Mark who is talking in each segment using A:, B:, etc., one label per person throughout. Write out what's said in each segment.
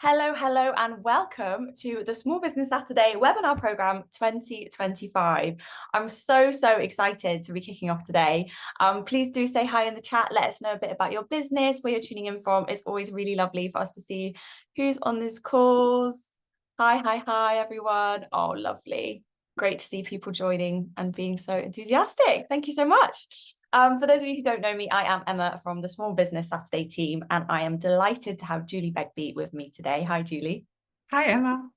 A: Hello, hello, and welcome to the Small Business Saturday webinar program 2025. I'm so excited to be kicking off today. Please do say hi in the chat. Let us know a bit about your business, where you're tuning in from. It's always really lovely for us to see who's on these calls. Hi, everyone. Oh, lovely. Great to see people joining and being so enthusiastic. Thank you so much. For those of you who don't know me, I am Emma from the Small Business Saturday team, and I am delighted to have Julie Begbie with me today. Hi, Julie.
B: Hi, Emma.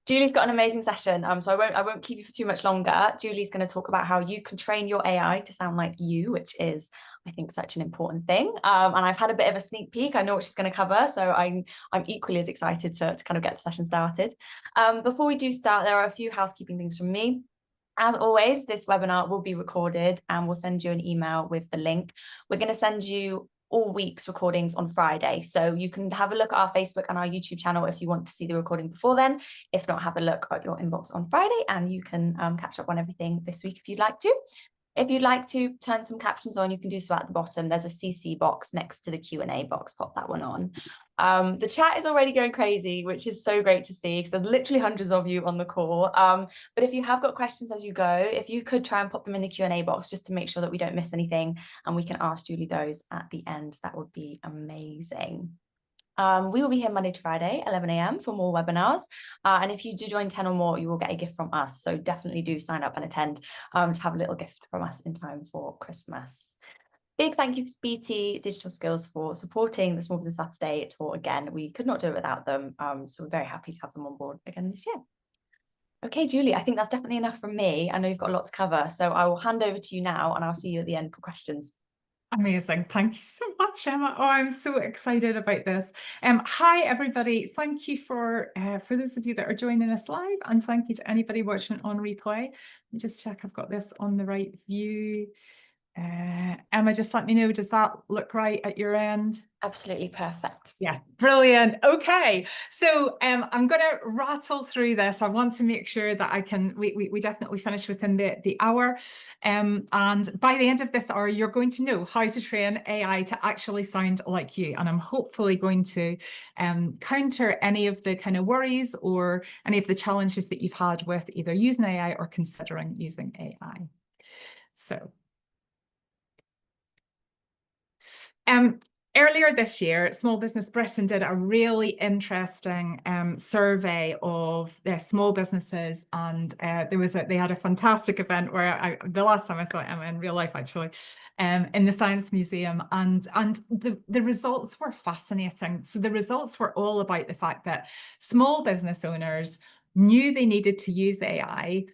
A: Julie's got an amazing session, so I won't keep you for too much longer. Julie's going to talk about how you can train your AI to sound like you, which is, I think, such an important thing. And I've had a bit of a sneak peek. I know what she's going to cover, so I'm equally as excited to kind of get the session started. Before we do start, there are a few housekeeping things from me. As always, this webinar will be recorded and we'll send you an email with the link. We're going to send you all week's recordings on Friday. So you can have a look at our Facebook and our YouTube channel if you want to see the recording before then. If not, have a look at your inbox on Friday and you can catch up on everything this week if you'd like to. If you'd like to turn some captions on, you can do so at the bottom. There's a CC box next to the Q&A box. Pop that one on. The chat is already going crazy, which is so great to see because there's literally hundreds of you on the call. But if you have got questions as you go, if you could try and pop them in the Q&A box just to make sure that we don't miss anything and we can ask Julie those at the end, that would be amazing. We will be here Monday to Friday, 11 a.m. for more webinars. And if you do join 10 or more, you will get a gift from us. So definitely do sign up and attend to have a little gift from us in time for Christmas. Big thank you to BT Digital Skills for supporting the Small Business Saturday tour again. We could not do it without them. So we're very happy to have them on board again this year. Okay, Julie, I think that's definitely enough from me. I know you've got a lot to cover, so I will hand over to you now and I'll see you at the end for questions.
B: Amazing. Thank you so much, Emma. Oh, I'm so excited about this. Hi, everybody. Thank you for those of you that are joining us live, and thank you to anybody watching on replay. Let me just check I've got this on the right view. Emma, just let me know, does that look right at your end?
A: Absolutely perfect.
B: Yeah, brilliant. Okay, so I'm going to rattle through this. I want to make sure that I can. We definitely finish within the hour, and by the end of this hour, you're going to know how to train AI to actually sound like you. And I'm hopefully going to counter any of the kind of worries or any of the challenges that you've had with either using AI or considering using AI. So. Earlier this year, Small Business Britain did a really interesting survey of their small businesses, and they had a fantastic event where the last time I saw Emma in real life, actually, in the Science Museum, and the results were fascinating. So the results were all about the fact that small business owners knew they needed to use AI,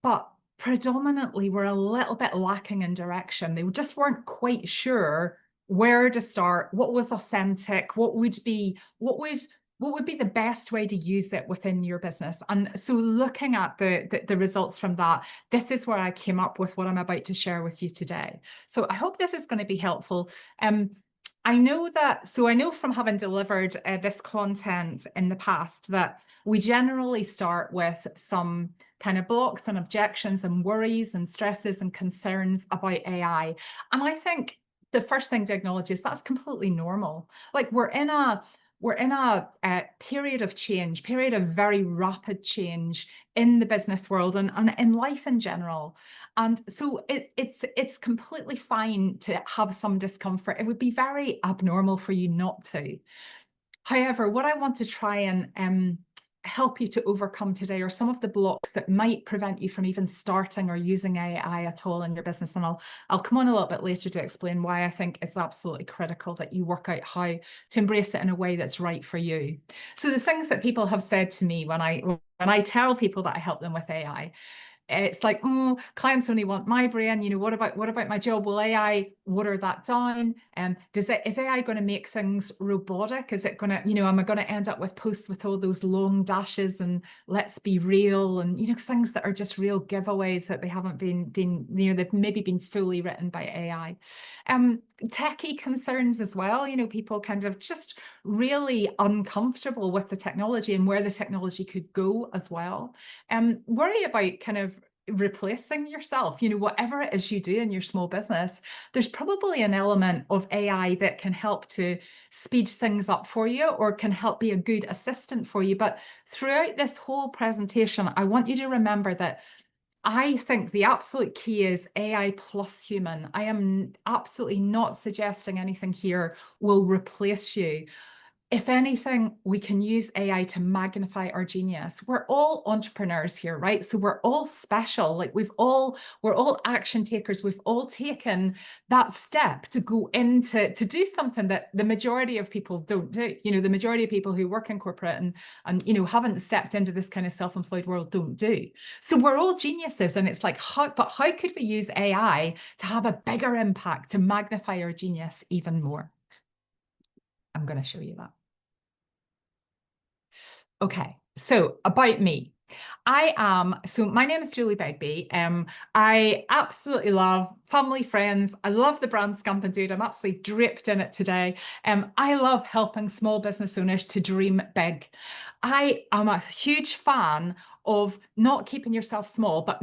B: but predominantly were a little bit lacking in direction. They just weren't quite sure where to start, what was authentic, what would be the best way to use it within your business. And so looking at the results from that, this is where I came up with what I'm about to share with you today. So I hope this is going to be helpful. I know from having delivered this content in the past that we generally start with some kind of blocks and objections and worries and stresses and concerns about AI. And I think the first thing to acknowledge is that's completely normal. Like we're in a period of change, period of very rapid change in the business world and in life in general. And so it's completely fine to have some discomfort. It would be very abnormal for you not to. However, what I want to try and help you to overcome today are some of the blocks that might prevent you from even starting or using AI at all in your business. And I'll come on a little bit later to explain why I think it's absolutely critical that you work out how to embrace it in a way that's right for you. So the things that people have said to me when I tell people that I help them with AI, it's like, oh, clients only want my brain. You know, what about my job? Will AI water that down? Is AI going to make things robotic? Is it going to, am I going to end up with posts with all those long dashes and let's be real and things that are just real giveaways that they haven't been they've maybe been fully written by AI. Techie concerns as well. People kind of just really uncomfortable with the technology and where the technology could go as well. Worry about kind of replacing yourself. You know, whatever it is you do in your small business, there's probably an element of AI that can help to speed things up for you or can help be a good assistant for you. But throughout this whole presentation, I want you to remember that I think the absolute key is AI plus human. I am absolutely not suggesting anything here will replace you. If anything, we can use AI to magnify our genius. We're all entrepreneurs here, right? So we're all special. Like we're all action takers. We've all taken that step to go into to do something that the majority of people don't do. You know, the majority of people who work in corporate and you know haven't stepped into this kind of self-employed world don't do. So we're all geniuses, and it's like, how could we use AI to have a bigger impact to magnify our genius even more? I'm going to show you that. Okay, so about me. So my name is Julie Begbie. I absolutely love family, friends. I love the brand Scamp and Dude. I'm absolutely dripped in it today. I love helping small business owners to dream big. I am a huge fan of not keeping yourself small, but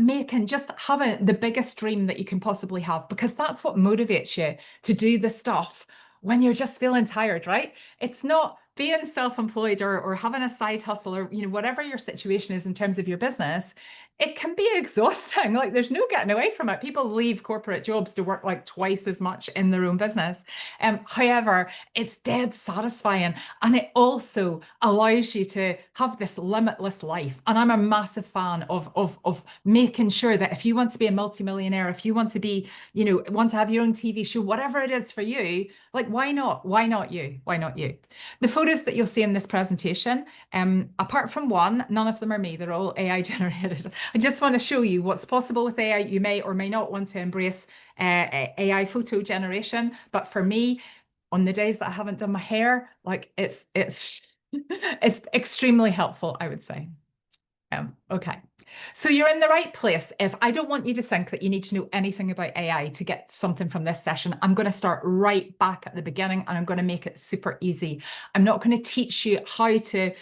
B: having the biggest dream that you can possibly have, because that's what motivates you to do the stuff when you're just feeling tired, right? It's not being self-employed or having a side hustle or you know whatever your situation is in terms of your business. It can be exhausting. Like there's no getting away from it. People leave corporate jobs to work like twice as much in their own business. However, it's dead satisfying, and it also allows you to have this limitless life. And I'm a massive fan of making sure that if you want to be a multimillionaire, if you want to be, you know, want to have your own TV show, whatever it is for you, like why not? Why not you? Why not you? The photos that you'll see in this presentation, apart from one, none of them are me. They're all AI generated. I just want to show you what's possible with AI. You may or may not want to embrace AI photo generation, but for me, on the days that I haven't done my hair, like it's it's extremely helpful, I would say. Okay. So you're in the right place. If I don't want you to think that you need to know anything about AI to get something from this session, I'm going to start right back at the beginning and I'm going to make it super easy. I'm not going to teach you how to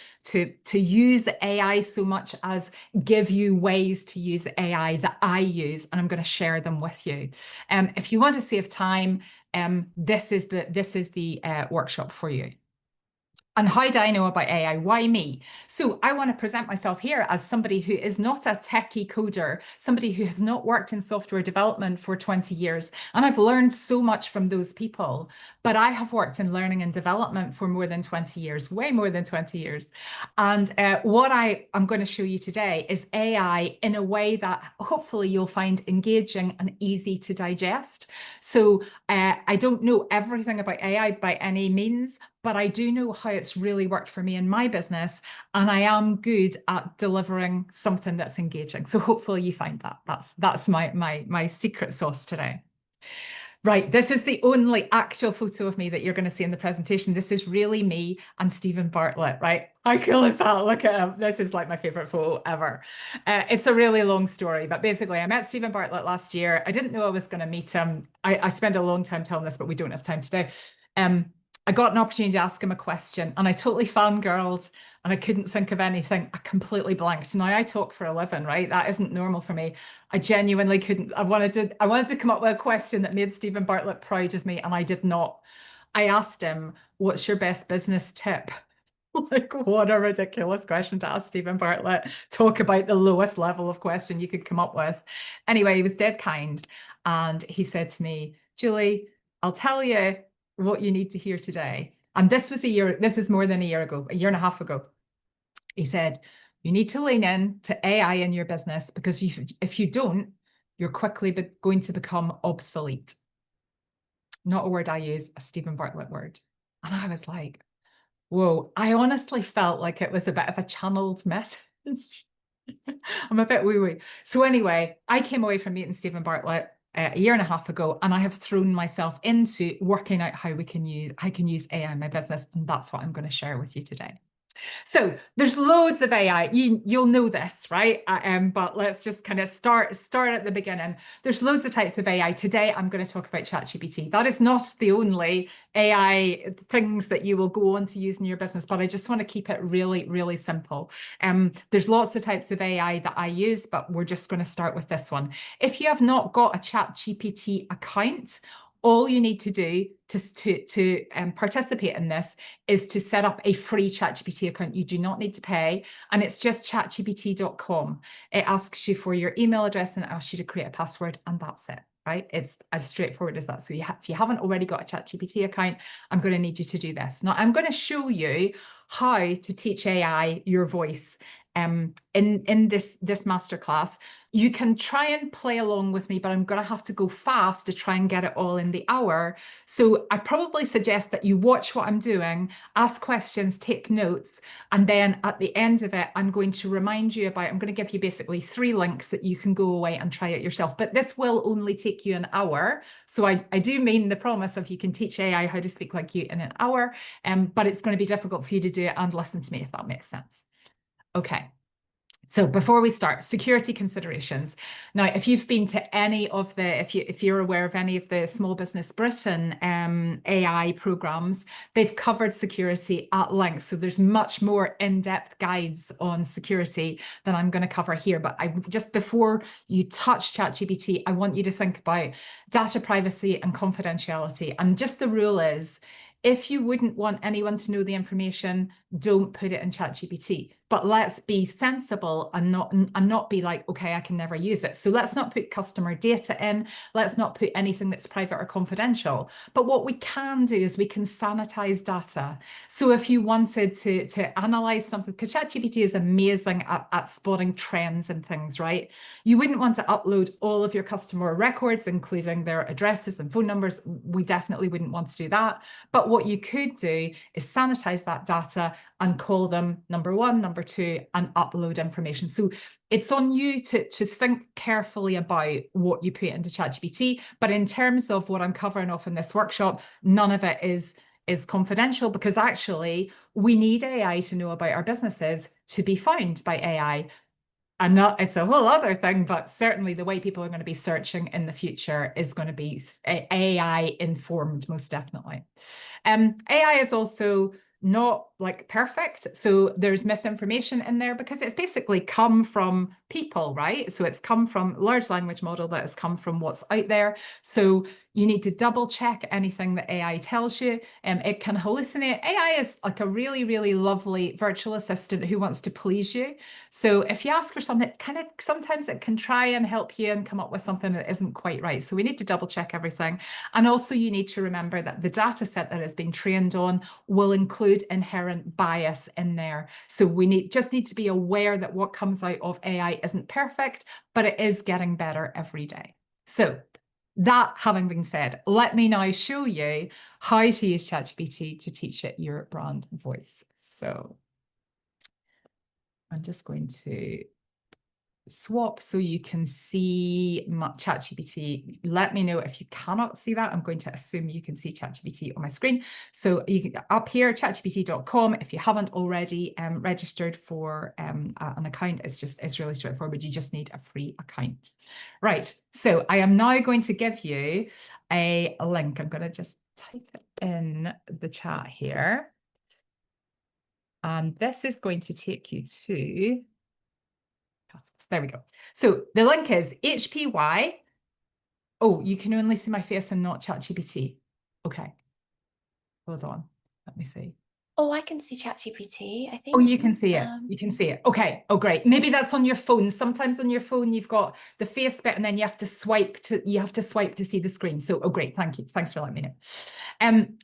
B: use AI so much as give you ways to use AI that I use, and I'm going to share them with you. If you want to save time, this is the workshop for you. And how do I know about AI? Why me? So I want to present myself here as somebody who is not a techie coder, somebody who has not worked in software development for 20 years. And I've learned so much from those people, but I have worked in learning and development for more than 20 years, way more than 20 years. And what I'm going to show you today is AI in a way that hopefully you'll find engaging and easy to digest. So I don't know everything about AI by any means, but I do know how it's really worked for me in my business, and I am good at delivering something that's engaging. So hopefully you find that. That's my secret sauce today. Right, this is the only actual photo of me that you're going to see in the presentation. This is really me and Stephen Bartlett, right? How cool is that? Look at him. This is like my favorite photo ever. It's a really long story, but basically I met Stephen Bartlett last year. I didn't know I was going to meet him. I spent a long time telling this, but we don't have time today. I got an opportunity to ask him a question and I totally fangirled and I couldn't think of anything. I completely blanked. Now I talk for a living, right? That isn't normal for me. I genuinely couldn't. I wanted to come up with a question that made Stephen Bartlett proud of me, and I did not. I asked him, "What's your best business tip?" Like, what a ridiculous question to ask Stephen Bartlett. Talk about the lowest level of question you could come up with. Anyway, he was dead kind. And he said to me, Julie, I'll tell you what you need to hear today. And this was more than a year ago, a year and a half ago. He said, you need to lean in to AI in your business because if you don't, you're quickly going to become obsolete. Not a word I use, a Stephen Bartlett word. And I was like, whoa, I honestly felt like it was a bit of a channeled message. I'm a bit woo-woo. So anyway, I came away from meeting Stephen Bartlett a year and a half ago, and I have thrown myself into working out how I can use AI in my business. And that's what I'm going to share with you today. So there's loads of AI. You'll know this, right? But let's just kind of start at the beginning. There's loads of types of AI. Today, I'm going to talk about ChatGPT. That is not the only AI things that you will go on to use in your business, but I just want to keep it really, really simple. There's lots of types of AI that I use, but we're just going to start with this one. If you have not got a ChatGPT account, all you need to do to participate in this is to set up a free ChatGPT account. You do not need to pay, and it's just chatgpt.com. It asks you for your email address and it asks you to create a password, and that's it, right? It's as straightforward as that. So if you haven't already got a ChatGPT account, I'm going to need you to do this. Now, I'm going to show you how to teach AI your voice in this masterclass. You can try and play along with me, but I'm going to have to go fast to try and get it all in the hour. So I probably suggest that you watch what I'm doing, ask questions, take notes, and then at the end of it, I'm going to remind you about, I'm going to give you basically 3 links that you can go away and try it yourself. But this will only take you an hour. So I do mean the promise of you can teach AI how to speak like you in an hour, but it's going to be difficult for you to do it and listen to me, if that makes sense. Okay. So before we start, security considerations. Now, if you've been to any of the, if you're aware of any of the Small Business Britain AI programs, they've covered security at length. So there's much more in-depth guides on security than I'm going to cover here. But just before you touch ChatGPT, I want you to think about data privacy and confidentiality. And just the rule is, if you wouldn't want anyone to know the information, don't put it in ChatGPT. But let's be sensible and not be like, okay, I can never use it. So let's not put customer data in. Let's not put anything that's private or confidential. But what we can do is we can sanitize data. So if you wanted to analyze something, because ChatGPT is amazing at spotting trends and things, right? You wouldn't want to upload all of your customer records, including their addresses and phone numbers. We definitely wouldn't want to do that. But what you could do is sanitize that data and call them number 1, number 2, and upload information. So it's on you to think carefully about what you put into ChatGPT. But in terms of what I'm covering off in this workshop, none of it is confidential, because actually we need AI to know about our businesses to be found by AI. And not, it's a whole other thing, but certainly the way people are going to be searching in the future is going to be AI informed, most definitely. AI is also not like perfect. So there's misinformation in there because it's basically come from people, right? So it's come from large language model that has come from what's out there. So you need to double check anything that AI tells you. It can hallucinate. AI is like a really, really lovely virtual assistant who wants to please you. So if you ask for something, kind of sometimes it can try and help you and come up with something that isn't quite right. So we need to double check everything. And also you need to remember that the data set that it's been trained on will include inherent bias in there. So we just need to be aware that what comes out of AI isn't perfect, but it is getting better every day. So that having been said, let me now show you how to use ChatGPT to teach it your brand voice. So I'm just going to swap so you can see my ChatGPT. Let me know if you cannot see that. I'm going to assume you can see ChatGPT on my screen. So you can up here, chatgpt.com. If you haven't already registered for an account, it's really straightforward. You just need a free account. Right. So I am now going to give you a link. I'm going to just type it in the chat here. And this is going to take you to there we go. So the link is HPY. Oh, you can only see my face and not ChatGPT. Okay. Hold on. Let me see.
A: Oh, I can see ChatGPT, I think.
B: Oh, you can see it. You can see it. Okay. Oh, great. Maybe that's on your phone. Sometimes on your phone, you've got the face bit and then you have to swipe to see the screen. So, oh, great. Thank you. Thanks for letting me know.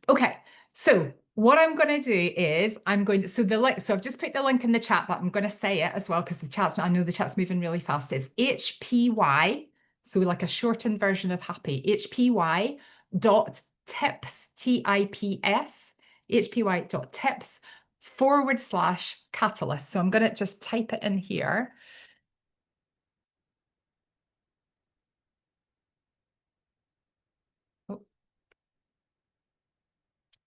B: Okay. So what I'm going to do is so I've just put the link in the chat, but I'm going to say it as well because I know the chat's moving really fast. It's HPY, so like a shortened version of happy, HPY dot tips, TIPS, HPY.tips /catalyst. So I'm going to just type it in here. Oh.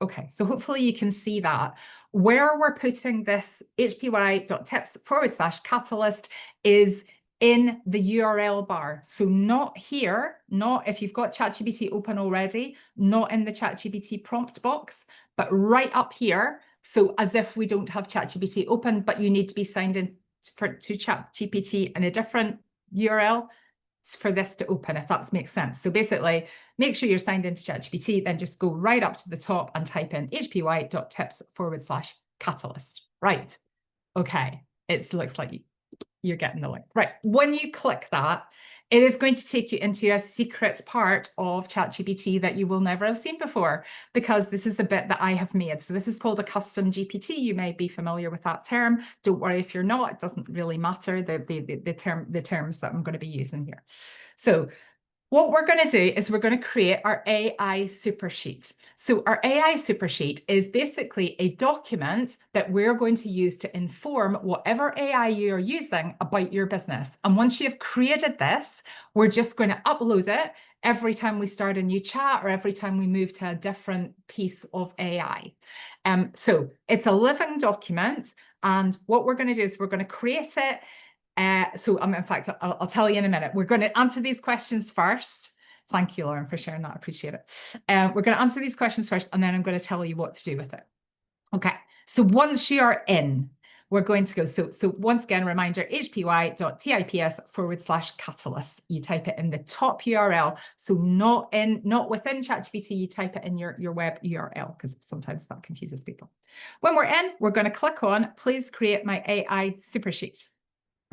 B: Okay, so hopefully you can see that. Where we're putting this hpy.tips/catalyst is in the URL bar. So not here, not if you've got ChatGPT open already, not in the ChatGPT prompt box, but right up here. So as if we don't have ChatGPT open, but you need to be signed in to ChatGPT in a different URL for this to open, if that makes sense. So basically, make sure you're signed into ChatGPT, then just go right up to the top and type in hpy.tips/catalyst. Right. Okay. It looks like you're getting the link. Right. When you click that, it is going to take you into a secret part of ChatGPT that you will never have seen before, because this is the bit that I have made. So this is called a custom GPT. You may be familiar with that term. Don't worry if you're not, it doesn't really matter the terms that I'm going to be using here. So what we're going to do is we're going to create our AI super sheet. So our AI super sheet is basically a document that we're going to use to inform whatever AI you're using about your business. And once you've created this, we're just going to upload it every time we start a new chat or every time we move to a different piece of AI. So it's a living document. And what we're going to do is we're going to create it. In fact, I'll tell you in a minute. We're going to answer these questions first. Thank you, Lauren, for sharing that. I appreciate it. We're going to answer these questions first, and then I'm going to tell you what to do with it. Okay, so once you are in, we're going to go. So once again, reminder, hpy.tips/catalyst. You type it in the top URL. So not within ChatGPT, you type it in your web URL, because sometimes that confuses people. When we're in, we're going to click on, please create my AI super sheet.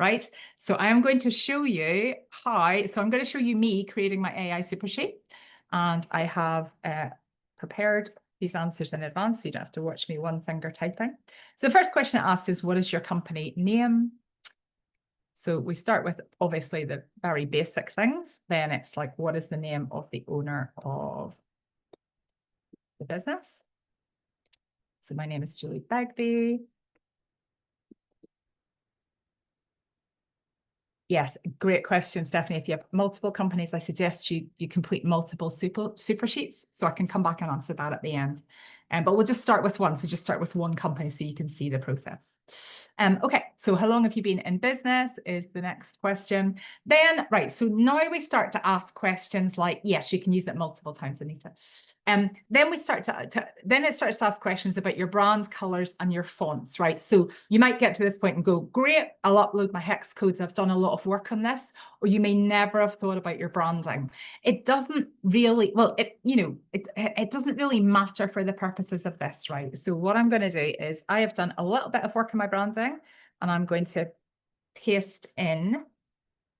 B: Right? So I am going to show you how, so I'm going to show you me creating my AI super sheet. And I have prepared these answers in advance, so you don't have to watch me one finger typing. So the first question it asks is, what is your company name? So we start with obviously the very basic things. Then it's like, what is the name of the owner of the business? So my name is Julie Begbie. Yes, great question, Stephanie. If you have multiple companies, I suggest you complete multiple super sheets, so I can come back and answer that at the end. But we'll just start with one. So just start with one company so you can see the process. Okay, so how long have you been in business is the next question. Then, right, so now we start to ask questions like, yes, you can use it multiple times, Anita. Then we start then it starts to ask questions about your brand colors and your fonts, right? So you might get to this point and go, great, I'll upload my hex codes. I've done a lot of work on this. Or you may never have thought about your branding. It doesn't really, well, it doesn't really matter for the purposes of this, right? So what I'm going to do is I have done a little bit of work on my branding, and I'm going to paste in.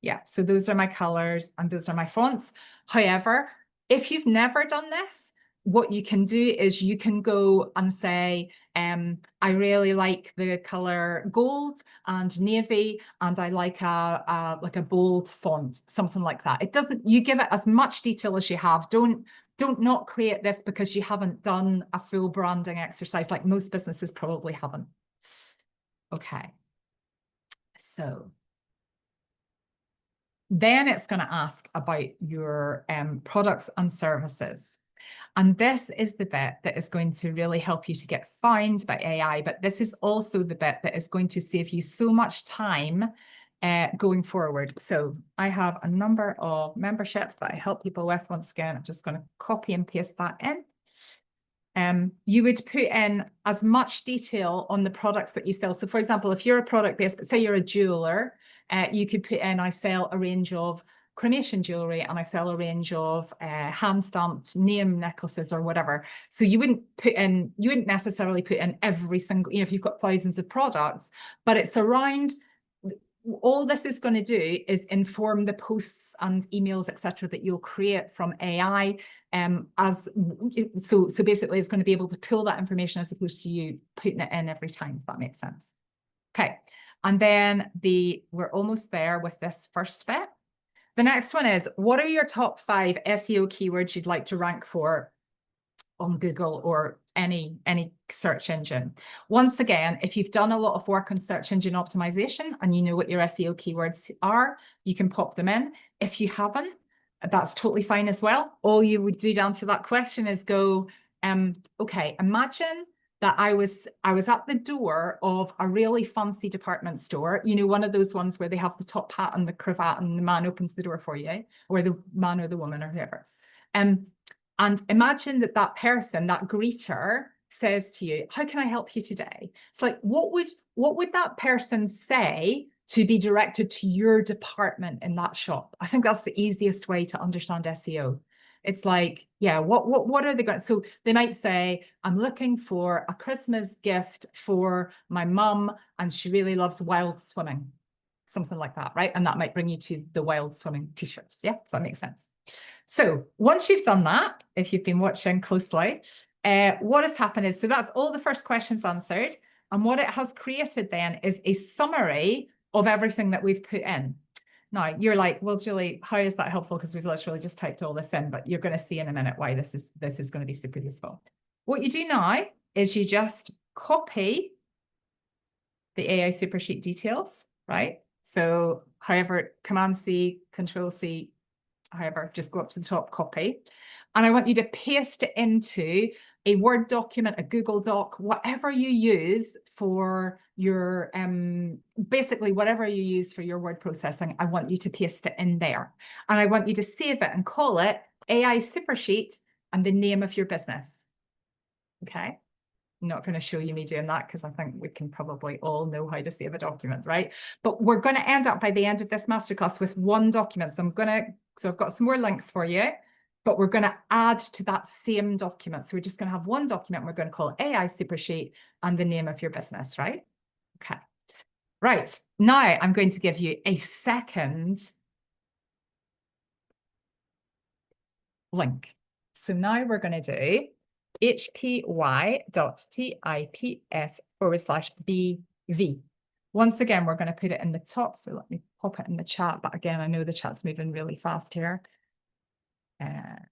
B: Yeah, so those are my colors and those are my fonts. However, if you've never done this, what you can do is you can go and say, I really like the color gold and navy, and I like a bold font, something like that. It doesn't, you give it as much detail as you have. Don't not create this because you haven't done a full branding exercise, like most businesses probably haven't. Okay, so then it's going to ask about your products and services. And this is the bit that is going to really help you to get found by AI, but this is also the bit that is going to save you so much time going forward. So I have a number of memberships that I help people with. Once again, I'm just going to copy and paste that in. You would put in as much detail on the products that you sell. So for example, if you're a product-based, say you're a jeweler, you could put in, I sell a range of cremation jewelry and I sell a range of hand-stamped name necklaces or whatever. So you wouldn't necessarily put in every single, if you've got thousands of products, but it's around, all this is going to do is inform the posts and emails, etc., that you'll create from AI. So basically, it's going to be able to pull that information as opposed to you putting it in every time, if that makes sense. Okay, and then we're almost there with this first bit. The next one is, what are your top 5 SEO keywords you'd like to rank for on Google or any search engine? Once again, if you've done a lot of work on search engine optimization and you know what your SEO keywords are, you can pop them in. If you haven't, that's totally fine as well. All you would do to answer that question is go, Okay, imagine that I was at the door of a really fancy department store, you know, one of those ones where they have the top hat and the cravat and the man opens the door for you, or the man or the woman or whoever. And imagine that that person, that greeter, says to you, how can I help you today? It's like, what would that person say to be directed to your department in that shop? I think that's the easiest way to understand SEO. It's like, yeah, what are they going to, so they might say, I'm looking for a Christmas gift for my mum and she really loves wild swimming, something like that, right? And that might bring you to the wild swimming t-shirts. Yeah, does that make sense? So once you've done that, if you've been watching closely, what has happened is, so that's all the first questions answered. And what it has created then is a summary of everything that we've put in. Now, you're like, well, Julie, how is that helpful? Because we've literally just typed all this in, but you're going to see in a minute why this is going to be super useful. What you do now is you just copy the AI Supersheet details, right? So however, Command-C, Control-C, however, just go up to the top, copy. And I want you to paste it into a Word document, a Google Doc, whatever you use for your, basically whatever you use for your word processing, I want you to paste it in there. And I want you to save it and call it AI Supersheet and the name of your business. Okay. I'm not going to show you me doing that because I think we can probably all know how to save a document, right? But we're going to end up by the end of this masterclass with one document. So I've got some more links for you, but we're going to add to that same document. So we're just going to have one document. We're going to call it AI Supersheet and the name of your business, right? Okay. Right. Now I'm going to give you a second link. So now we're going to do hpy.tips/BV. Once again, we're going to put it in the top. So let me pop it in the chat. But again, I know the chat's moving really fast here. There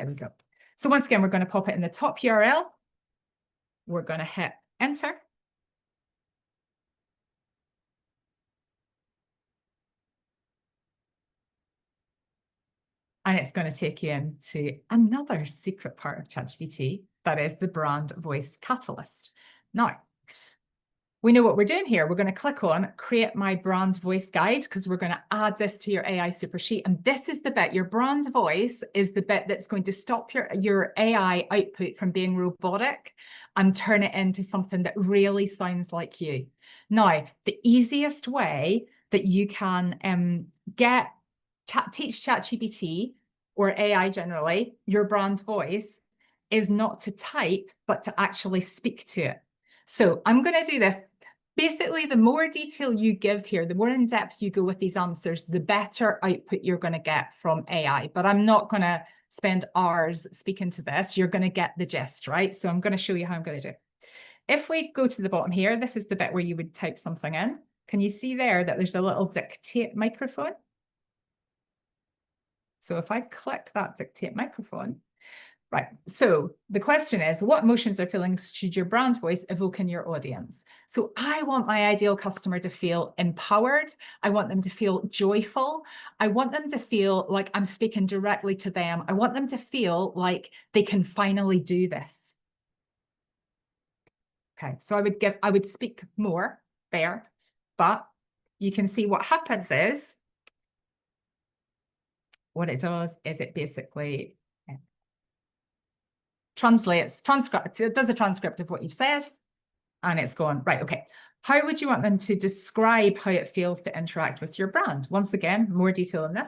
B: we go. So once again, we're going to pop it in the top URL. We're going to hit enter. And it's going to take you into another secret part of ChatGPT, that is the brand voice catalyst. Now, we know what we're doing here. We're going to click on create my brand voice guide because we're going to add this to your AI Supersheet. And this is the bit, your brand voice is the bit that's going to stop your AI output from being robotic and turn it into something that really sounds like you. Now, the easiest way that you can teach ChatGPT or AI generally your brand voice is not to type, but to actually speak to it. So I'm going to do this. Basically, the more detail you give here, the more in depth you go with these answers, the better output you're going to get from AI. But I'm not going to spend hours speaking to this. You're going to get the gist, right? So I'm going to show you how I'm going to do it. If we go to the bottom here, this is the bit where you would type something in. Can you see there that there's a little dictate microphone? So if I click that dictate microphone, right. So the question is, what emotions or feelings should your brand voice evoke in your audience? So I want my ideal customer to feel empowered. I want them to feel joyful. I want them to feel like I'm speaking directly to them. I want them to feel like they can finally do this. Okay, so I would speak more there, but you can see what happens is, what it does is it basically transcribes, it does a transcript of what you've said, and it's going, right, okay, how would you want them to describe how it feels to interact with your brand? Once again, more detail in this.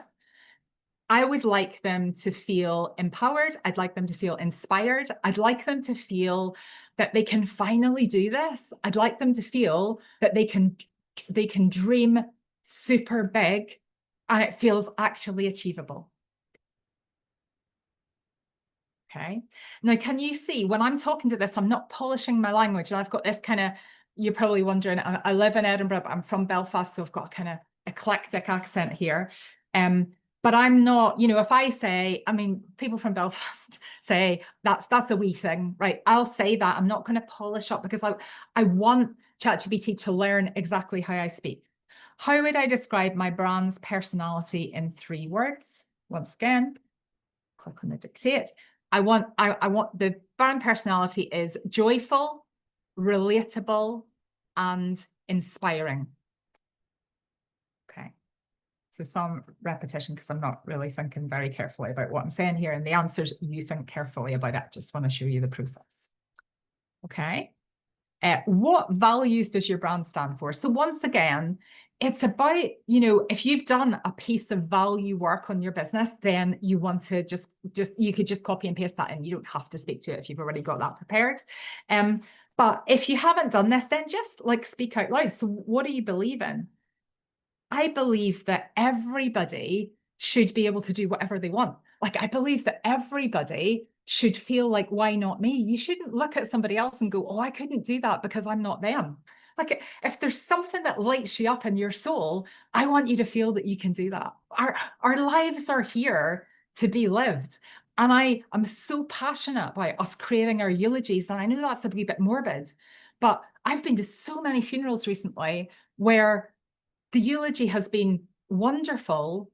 B: I would like them to feel empowered. I'd like them to feel inspired. I'd like them to feel that they can finally do this. I'd like them to feel that they can dream super big and it feels actually achievable. Okay. Now, can you see when I'm talking to this, I'm not polishing my language. I've got this kind of, you're probably wondering, I live in Edinburgh, but I'm from Belfast, so I've got a kind of eclectic accent here. But I'm not, you know, if I say, I mean, people from Belfast say that's a wee thing, right? I'll say that. I'm not going to polish up because I want ChatGPT to learn exactly how I speak. How would I describe my brand's personality in 3 words? Once again, click on the dictate. I want the brand personality is joyful, relatable, and inspiring. Okay. So some repetition because I'm not really thinking very carefully about what I'm saying here. And the answers, you think carefully about it. Just want to show you the process. Okay. What values does your brand stand for? So once again, it's about, if you've done a piece of value work on your business, then you want to you could just copy and paste that in. You don't have to speak to it if you've already got that prepared. But if you haven't done this, then just like speak out loud. So what do you believe in? I believe that everybody should be able to do whatever they want. Like, I believe that everybody should feel like, why not me? You shouldn't look at somebody else and go, oh, I couldn't do that because I'm not them. Like, if there's something that lights you up in your soul, I want you to feel that you can do that. Our lives are here to be lived. And I am so passionate about us creating our eulogies. And I know that's a wee bit morbid, but I've been to so many funerals recently where the eulogy has been wonderful,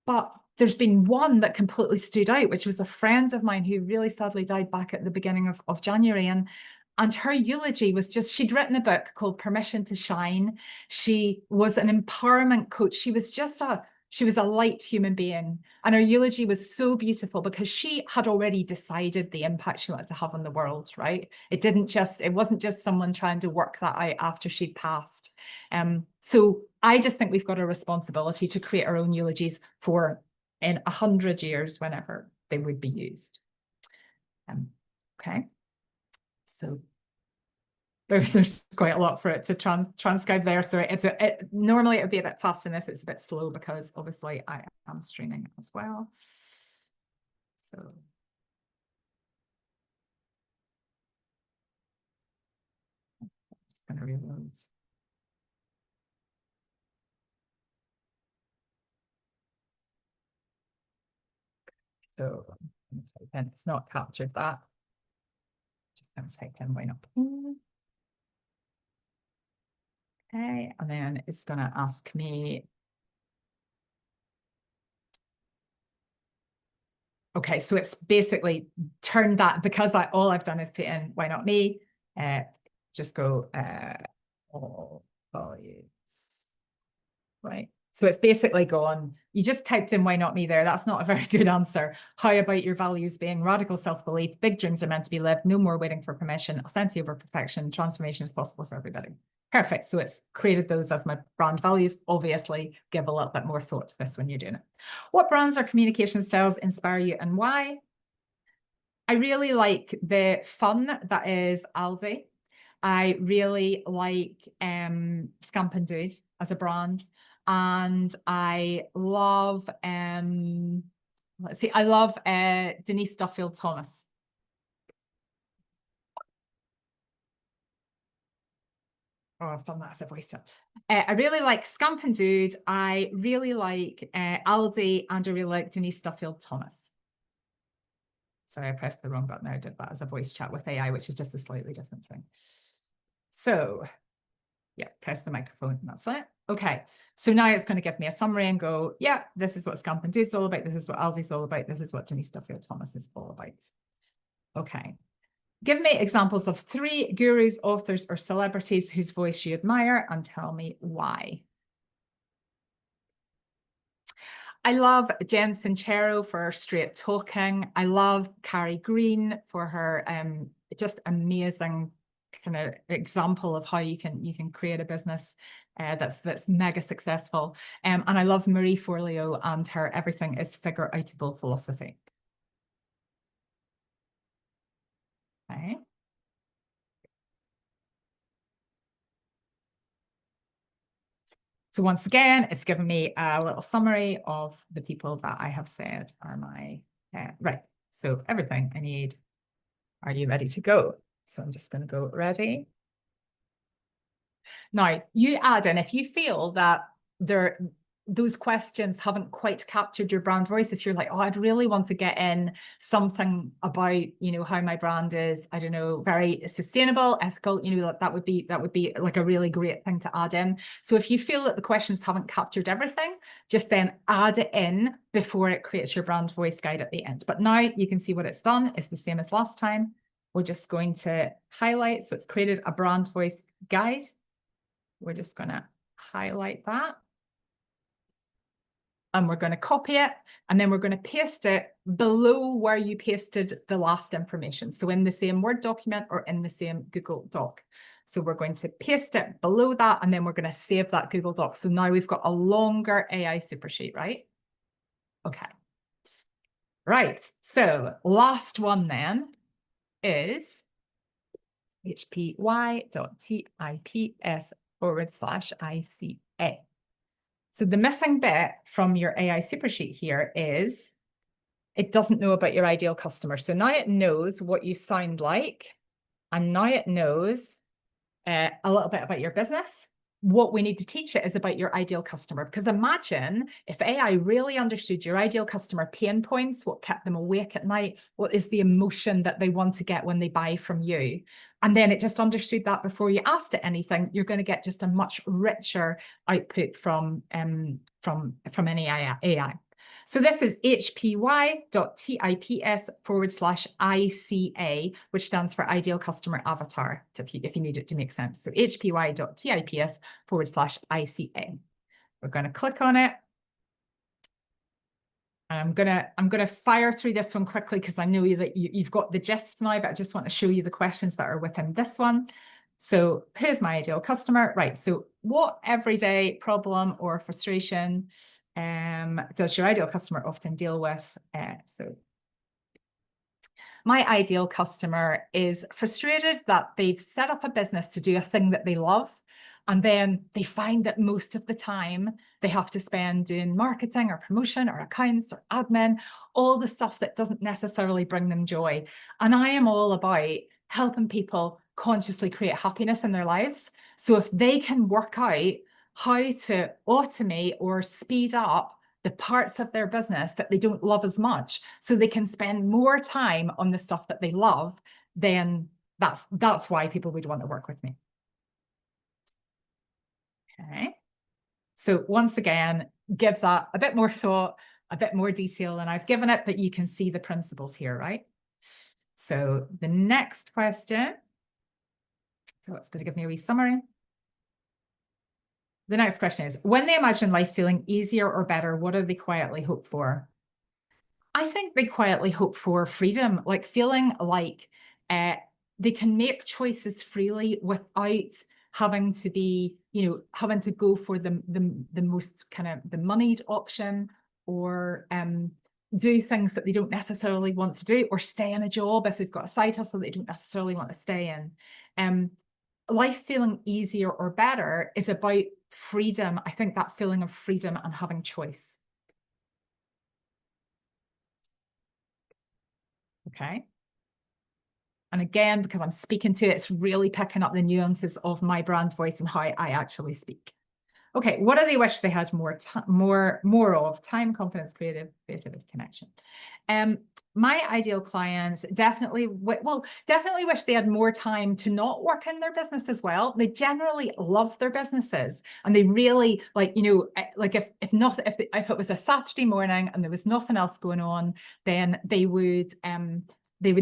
B: but there's been one that completely stood out, which was a friend of mine who really sadly died back at the beginning of January. And her eulogy was just, she'd written a book called Permission to Shine. She was an empowerment coach. She was a light human being. And her eulogy was so beautiful because she had already decided the impact she wanted to have on the world, right? It wasn't just someone trying to work that out after she'd passed. So I just think we've got a responsibility to create our own eulogies for in 100 years, whenever they would be used. Okay. So there's quite a lot for it to transcribe there. So normally it would be a bit fast in this. It's a bit slow because obviously I am streaming as well. So I'm just going to reload. So it's not captured that. Just going to type in why not. Okay, and then it's going to ask me. Okay, so it's basically turned that, because all I've done is put in why not me. Just go all values, right? So it's basically gone, you just typed in why not me there. That's not a very good answer. How about your values being radical self-belief, big dreams are meant to be lived, no more waiting for permission, authenticity over perfection, transformation is possible for everybody. Perfect. So it's created those as my brand values. Obviously, give a little bit more thought to this when you're doing it. What brands or communication styles inspire you and why? I really like the fun that is Aldi. I really like Scamp and Dude as a brand. And I love, I love Denise Duffield Thomas. Oh, I've done that as a voice chat. I really like Scamp and Dude. I really like Aldi, and I really like Denise Duffield Thomas. Sorry, I pressed the wrong button. I did that as a voice chat with AI, which is just a slightly different thing. So yeah, press the microphone and that's it. Okay, so now it's going to give me a summary and go, yeah, this is what Scamp and Dude's all about. This is what Aldi's all about. This is what Denise Duffield Thomas is all about. Okay. Give me examples of 3 gurus, authors, or celebrities whose voice you admire and tell me why. I love Jen Sincero for her straight talking. I love Carrie Green for her just amazing kind of example of how you can create a business that's mega successful. And I love Marie Forleo and her everything is figure outable philosophy. Okay. So once again, it's given me a little summary of the people that I have said are my, right. So everything I need. Are you ready to go? So I'm just going to go ready. Now you add in, if you feel that those questions haven't quite captured your brand voice, if you're like, oh, I'd really want to get in something about, you know, how my brand is, I don't know, very sustainable, ethical, you know, that would be like a really great thing to add in. So if you feel that the questions haven't captured everything, just then add it in before it creates your brand voice guide at the end. But now you can see what it's done. It's the same as last time. We're just going to highlight. So it's created a brand voice guide. We're just going to highlight that. And we're going to copy it, and then we're going to paste it below where you pasted the last information. So in the same Word document or in the same Google Doc. So we're going to paste it below that, and then we're going to save that Google Doc. So now we've got a longer AI super sheet, right? Okay. Right. So last one then is hpy.tips/ICA. So the missing bit from your AI super sheet here is it doesn't know about your ideal customer. So now it knows what you sound like, and now it knows a little bit about your business. What we need to teach it is about your ideal customer, because imagine if AI really understood your ideal customer pain points, what kept them awake at night, what is the emotion that they want to get when they buy from you, and then it just understood that before you asked it anything. You're going to get just a much richer output from any AI. So this is hpy.tips/ICA, which stands for Ideal Customer Avatar, if you need it to make sense. So hpy.tips/ICA. We're going to click on it. And I'm gonna fire through this one quickly because I know that you've got the gist now, but I just want to show you the questions that are within this one. So who's my ideal customer? Right. So what everyday problem or frustration does your ideal customer often deal with? So my ideal customer is frustrated that they've set up a business to do a thing that they love, and then they find that most of the time they have to spend doing marketing or promotion or accounts or admin, all the stuff that doesn't necessarily bring them joy. And I am all about helping people consciously create happiness in their lives. So if they can work out how to automate or speed up the parts of their business that they don't love as much, so they can spend more time on the stuff that they love, then that's why people would want to work with me. Okay. So once again, give that a bit more thought, a bit more detail than I've given it, but you can see the principles here, right? So the next question, so it's going to give me a wee summary. The next question is, when they imagine life feeling easier or better, what do they quietly hope for? I think they quietly hope for freedom, like feeling like they can make choices freely without having to be, you know, having to go for the most kind of the moneyed option, or do things that they don't necessarily want to do, or stay in a job if they've got a side hustle they don't necessarily want to stay in. Life feeling easier or better is about freedom. I think that feeling of freedom and having choice. Okay. And again, because I'm speaking to it, it's really picking up the nuances of my brand voice and how I actually speak. Okay, what do they wish they had more of? Time, confidence, creativity, connection. My ideal clients definitely wish they had more time to not work in their business as well. They generally love their businesses, and they really like, you know, like if it was a Saturday morning and there was nothing else going on, then they would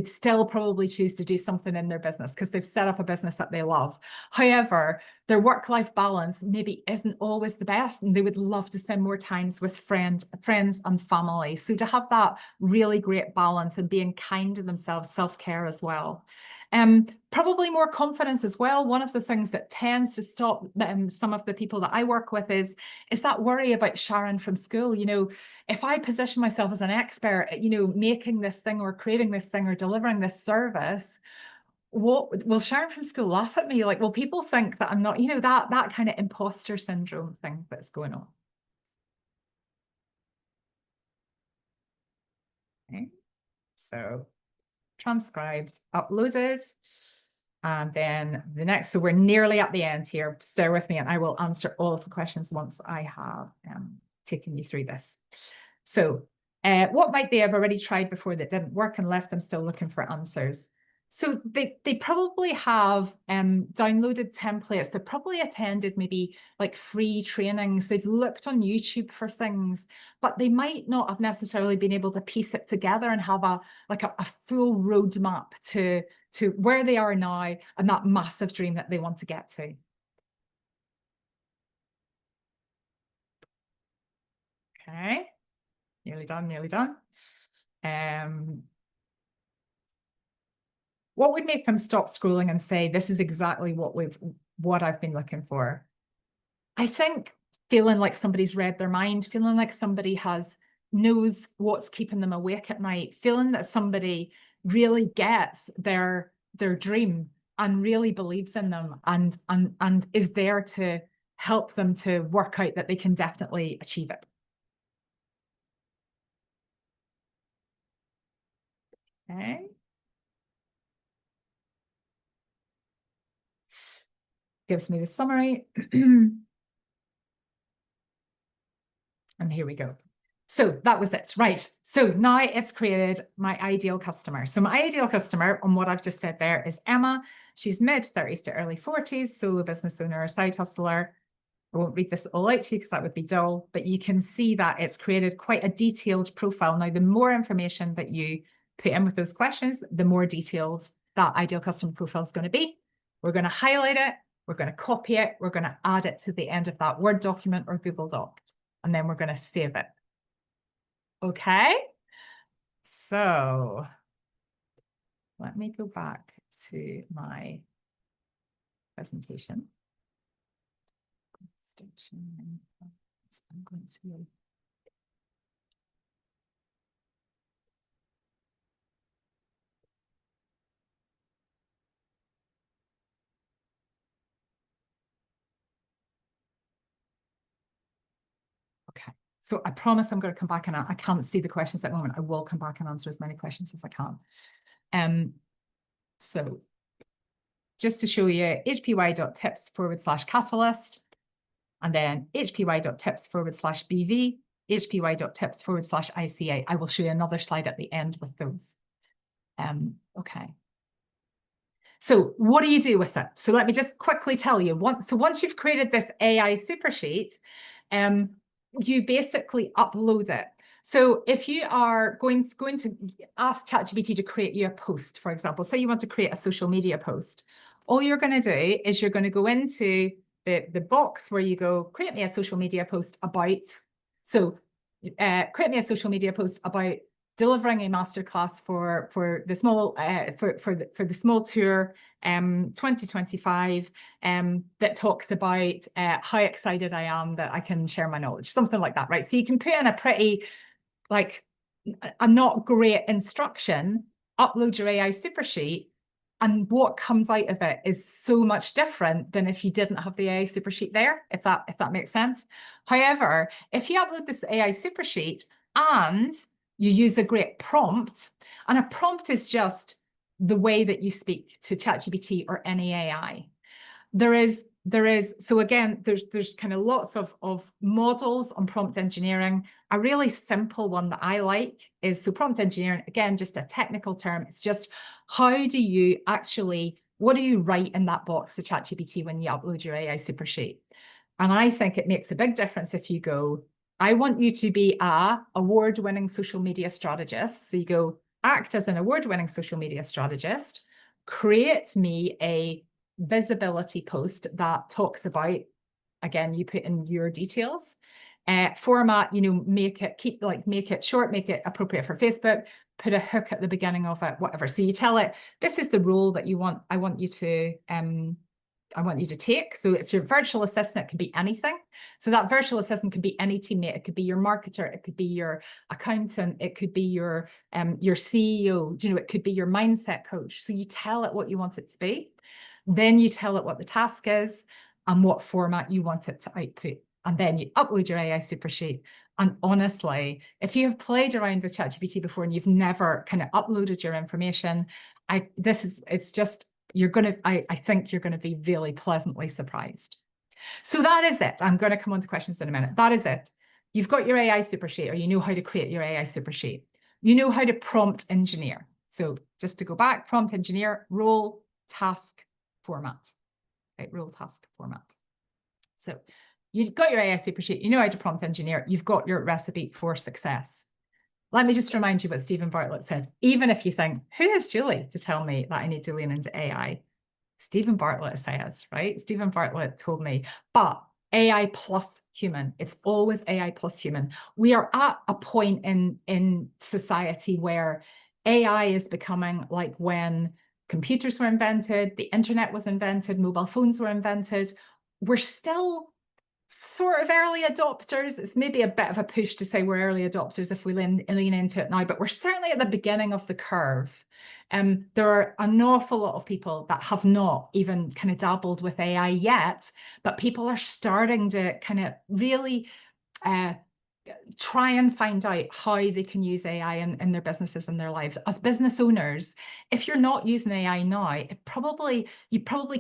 B: still probably choose to do something in their business because they've set up a business that they love. However, their work-life balance maybe isn't always the best, and they would love to spend more times with friends and family. So to have that really great balance and being kind to themselves, self-care as well. Probably more confidence as well. One of the things that tends to stop some of the people that I work with is that worry about Sharon from school. You know, if I position myself as an expert at, you know, making this thing or creating this thing or delivering this service, what will Sharon from school laugh at me? Like, will people think that I'm not, you know, that kind of imposter syndrome thing that's going on. Okay. So transcribed, uploaded. And then the next, so we're nearly at the end here. Stay with me and I will answer all of the questions once I have taking you through this. So what might they have already tried before that didn't work and left them still looking for answers? So they probably have downloaded templates. They've probably attended maybe like free trainings. They've looked on YouTube for things, but they might not have necessarily been able to piece it together and have a full roadmap to where they are now and that massive dream that they want to get to. Okay, nearly done, nearly done. What would make them stop scrolling and say, this is exactly what I've been looking for? I think feeling like somebody's read their mind, feeling like somebody knows what's keeping them awake at night, feeling that somebody really gets their dream and really believes in them and is there to help them to work out that they can definitely achieve it. Okay. Gives me the summary. And here we go. So that was it, right? So now it's created my ideal customer. So my ideal customer, on what I've just said there, is Emma. She's mid-30s to early 40s, solo business owner or side hustler. I won't read this all out to you because that would be dull, but you can see that it's created quite a detailed profile. Now, the more information that you put in with those questions, the more detailed that ideal customer profile is going to be. We're going to highlight it, we're going to copy it, we're going to add it to the end of that Word document or Google Doc, and then we're going to save it. Okay, so let me go back to my presentation. I'm going to okay. So I promise I'm going to come back and I can't see the questions at the moment. I will come back and answer as many questions as I can. So just to show you, hpy.tips/catalyst, and then hpy.tips/BV, hpy.tips/ICA. I will show you another slide at the end with those. Okay. So what do you do with it? So let me just quickly tell you. Once you've created this AI super sheet, you basically upload it. So if you are going to ask ChatGPT to create you a post, for example, say you want to create a social media post, all you're going to do is you're going to go into the box where you go, create me a social media post about. So create me a social media post about delivering a masterclass for the small for the small tour 2025 that talks about how excited I am that I can share my knowledge, something like that, right? So you can put in a pretty like a not great instruction, upload your AI super sheet, and what comes out of it is so much different than if you didn't have the AI super sheet there, if that makes sense. However, if you upload this AI super sheet and you use a great prompt, and a prompt is just the way that you speak to ChatGPT or any AI. So again, there's kind of lots of models on prompt engineering. A really simple one that I like is, so prompt engineering, again, just a technical term. It's just how do you actually, what do you write in that box to ChatGPT when you upload your AI super sheet? And I think it makes a big difference if you go, I want you to be a award-winning social media strategist. So you go, act as an award-winning social media strategist, create me a visibility post that talks about, again, you put in your details, format, make it short, make it appropriate for Facebook, put a hook at the beginning of it, whatever. So you tell it, this is the role that I want you to take. So it's your virtual assistant. It can be anything. So that virtual assistant can be any teammate. It could be your marketer. It could be your accountant. It could be your CEO. It could be your mindset coach. So you tell it what you want it to be. Then you tell it what the task is and what format you want it to output. And then you upload your AI super sheet. And honestly, if you have played around with ChatGPT before and you've never kind of uploaded your information, I think you're going to be really pleasantly surprised. So that is it. I'm going to come on to questions in a minute. That is it. you've got your AI super sheet, or you know how to create your AI super sheet. You know how to prompt engineer. So just to go back, prompt engineer, role, task, format. Right, role, task, format. So you've got your AI super sheet, you know how to prompt engineer, you've got your recipe for success. Let me just remind you what Stephen Bartlett said. Even if you think, who is Julie to tell me that I need to lean into AI? Stephen Bartlett says, right? Stephen Bartlett told me, but AI plus human. It's always AI plus human. We are at a point in society where AI is becoming like when computers were invented, the internet was invented, mobile phones were invented. We're still sort of early adopters. It's maybe a bit of a push to say we're early adopters if we lean into it now, but we're certainly at the beginning of the curve. There are an awful lot of people that have not even kind of dabbled with AI yet, but people are starting to kind of really try and find out how they can use AI in their businesses and their lives. As business owners, if you're not using AI now, you probably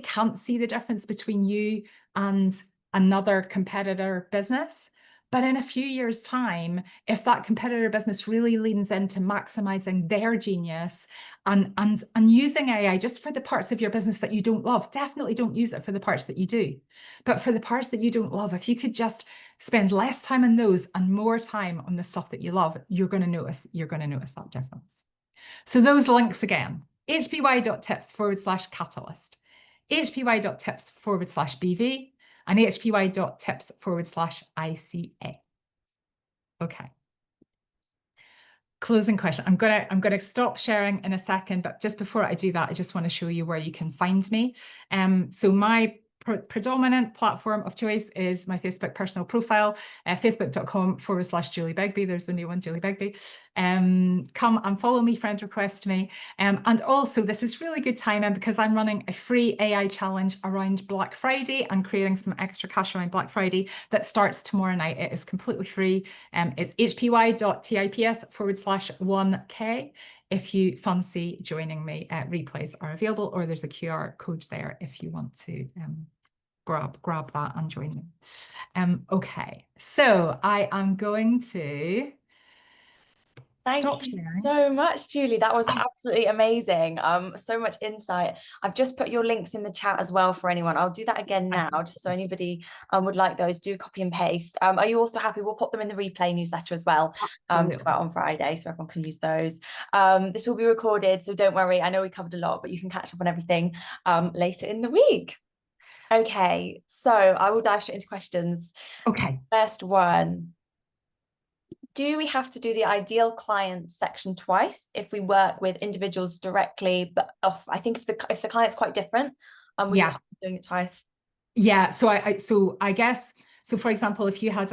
B: can't see the difference between you and another competitor business. But in a few years' time, if that competitor business really leans into maximizing their genius and using AI just for the parts of your business that you don't love, definitely don't use it for the parts that you do. But for the parts that you don't love, if you could just spend less time on those and more time on the stuff that you love, you're going to notice that difference. So those links again, hpy.tips/catalyst, hpy.tips/BV, and hpy.tips/ICA. Okay. Closing question. I'm gonna stop sharing in a second, but just before I do that, I just want to show you where you can find me. So my predominant platform of choice is my Facebook personal profile, facebook.com/Julie Begbie. There's the new one, Julie Begbie. Come and follow me, friend request me. And also, this is really good timing because I'm running a free AI challenge around Black Friday and creating some extra cash around Black Friday that starts tomorrow night. It is completely free. It's hpy.tips/1k. If you fancy joining me, replays are available, or there's a QR code there if you want to grab that and join me. Okay, so I am going to
A: Thank you so much, Julie. That was absolutely amazing. So much insight. I've just put your links in the chat as well for anyone. I'll do that again now, just so anybody would like those, do copy and paste. Are you also happy? We'll pop them in the replay newsletter as well, to go out on Friday, so everyone can use those. This will be recorded, so don't worry. I know we covered a lot, but you can catch up on everything later in the week. Okay, so I will dive straight into questions.
B: Okay.
A: First one. Do we have to do the ideal client section twice if we work with individuals directly? But I think if the client's quite different, we have to be doing it twice.
B: Yeah. So I guess, so for example, if you had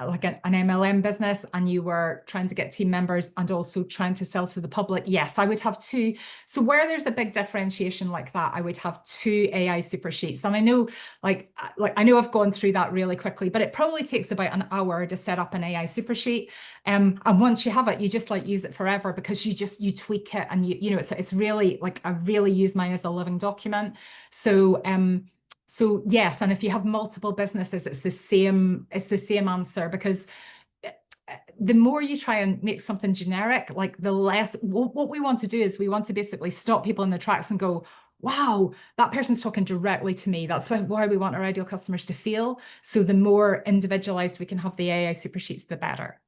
B: like an MLM business and you were trying to get team members and also trying to sell to the public, yes, I would have two. So where there's a big differentiation like that, I would have two AI super sheets. And I know, like I know I've gone through that really quickly, but it probably takes about an hour to set up an AI super sheet. And once you have it, you just like use it forever because you tweak it and you know it's really like I really use mine as a living document. So yes, and if you have multiple businesses, it's the same answer, because the more you try and make something generic, like the less, what we want to do is we want to basically stop people in their tracks and go, wow, that person's talking directly to me. That's why we want our ideal customers to feel. So the more individualized we can have the AI super sheets, the better.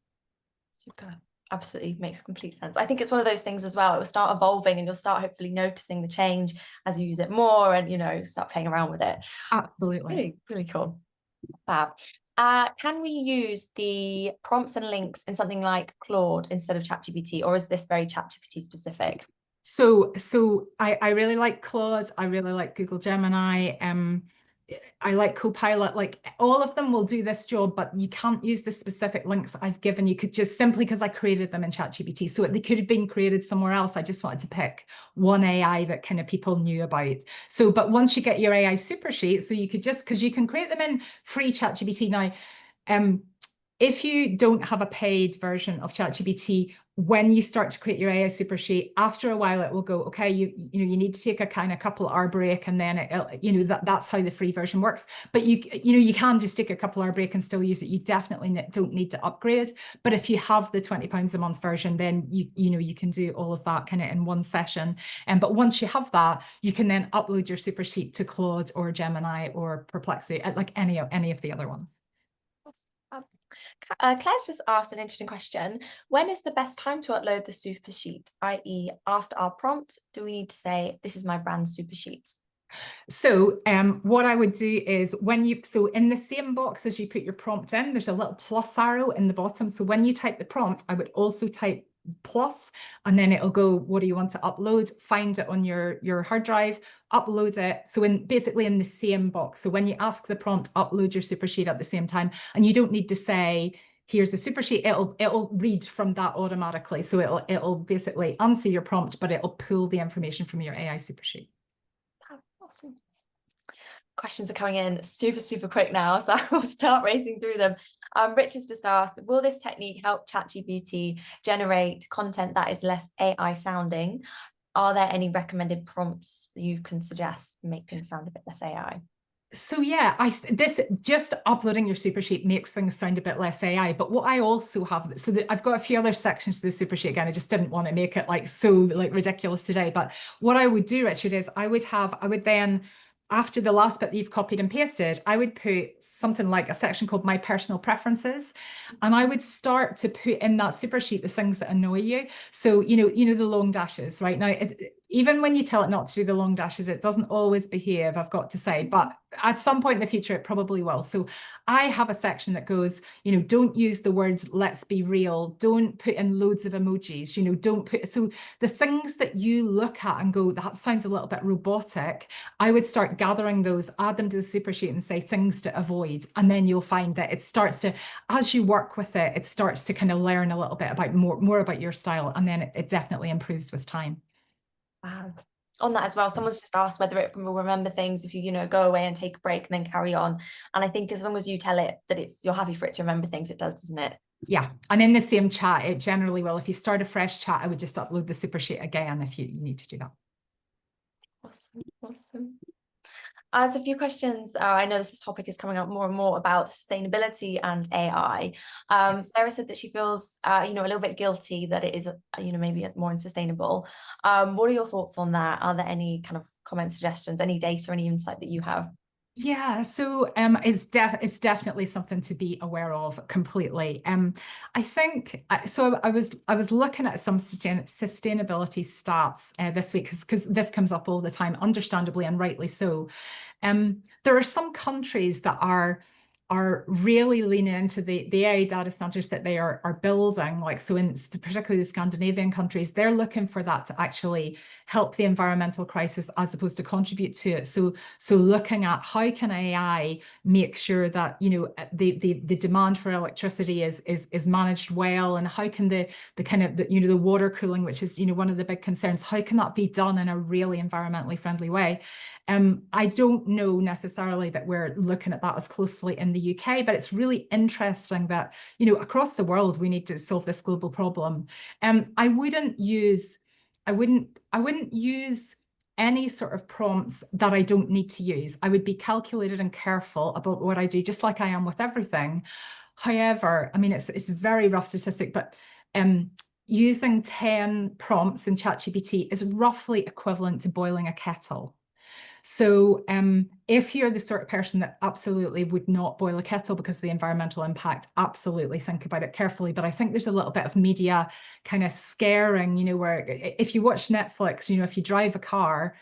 A: Super. Absolutely makes complete sense. I think it's one of those things as well. It will start evolving and you'll start hopefully noticing the change as you use it more and, start playing around with it.
B: Absolutely.
A: Really, really cool. Fab. Can we use the prompts and links in something like Claude instead of ChatGPT, or is this very ChatGPT specific?
B: So I really like Claude. I really like Google Gemini. I like Copilot. Like all of them will do this job, but you can't use the specific links I've given you. Could just simply because I created them in ChatGPT. So they could have been created somewhere else. I just wanted to pick one AI that kind of people knew about. So, but once you get your AI super sheet, so you could just, because you can create them in free ChatGPT now. if you don't have a paid version of ChatGPT, when you start to create your AI super sheet, after a while it will go, okay, you need to take a kind of couple hour break, and then that's how the free version works. But you can just take a couple hour break and still use it. You definitely don't need to upgrade. But if you have the £20 a month version, then you can do all of that kind of in one session. But once you have that, you can then upload your super sheet to Claude or Gemini or Perplexity, like any of the other ones.
A: Claire's just asked an interesting question. When is the best time to upload the super sheet, i.e. after our prompt? Do we need to say, this is my brand super sheet?
B: So what I would do is so in the same box as you put your prompt in, there's a little plus arrow in the bottom. So when you type the prompt, I would also type plus, and then it'll go, what do you want to upload? Find it on your hard drive, upload it. So basically in the same box. So when you ask the prompt, upload your super sheet at the same time, and you don't need to say, here's the super sheet. It'll read from that automatically. So it'll basically answer your prompt, but it'll pull the information from your AI super sheet.
A: Awesome. Questions are coming in super quick now, so I will start racing through them. Richard's just asked, will this technique help ChatGPT generate content that is less AI sounding? Are there any recommended prompts you can suggest to make things sound a bit less AI?
B: So yeah, this just uploading your super sheet makes things sound a bit less AI. But what I also have, so that I've got a few other sections to the super sheet. Again, I just didn't want to make it so ridiculous today. But what I would do, Richard, is I would then, after the last bit that you've copied and pasted, I would put something like a section called My Personal Preferences. And I would start to put in that super sheet the things that annoy you. So, the long dashes, right? Now, even when you tell it not to do the long dashes, it doesn't always behave, I've got to say. But at some point in the future, it probably will. So I have a section that goes, don't use the words, let's be real. Don't put in loads of emojis, don't put, so the things that you look at and go, that sounds a little bit robotic. I would start gathering those, add them to the super sheet and say things to avoid. And then you'll find that it starts to, as you work with it, it starts to kind of learn a little bit about more about your style. And then it definitely improves with time.
A: Wow. On that as well, someone's just asked whether it will remember things if you go away and take a break and then carry on. And I think as long as you tell it that you're happy for it to remember things, it does, doesn't it?
B: Yeah, and in the same chat, it generally will. If you start a fresh chat, I would just upload the super sheet again if you need to do that.
A: Awesome. There's a few questions. I know this topic is coming up more and more about sustainability and AI. Sarah said that she feels, a little bit guilty that it is, maybe more unsustainable. What are your thoughts on that? Are there any kind of comment suggestions, any data, any insight that you have?
B: Yeah, so it's definitely something to be aware of completely. I think so. I was looking at some sustainability stats this week because this comes up all the time, understandably and rightly so. There are some countries that are really leaning into the AI data centers that they are building, so in particularly the Scandinavian countries, they're looking for that to actually help the environmental crisis as opposed to contribute to it. So looking at how can AI make sure that the demand for electricity is managed well, and how can the kind of the water cooling, which is one of the big concerns, how can that be done in a really environmentally friendly way? I don't know necessarily that we're looking at that as closely in the UK, but it's really interesting that across the world we need to solve this global problem. I wouldn't use any sort of prompts that I don't need to use. I would be calculated and careful about what I do, just like I am with everything. However, I mean, it's a very rough statistic, but using 10 prompts in ChatGPT is roughly equivalent to boiling a kettle. So if you're the sort of person that absolutely would not boil a kettle because of the environmental impact, absolutely think about it carefully. But I think there's a little bit of media kind of scaring, where if you watch Netflix, if you drive a car,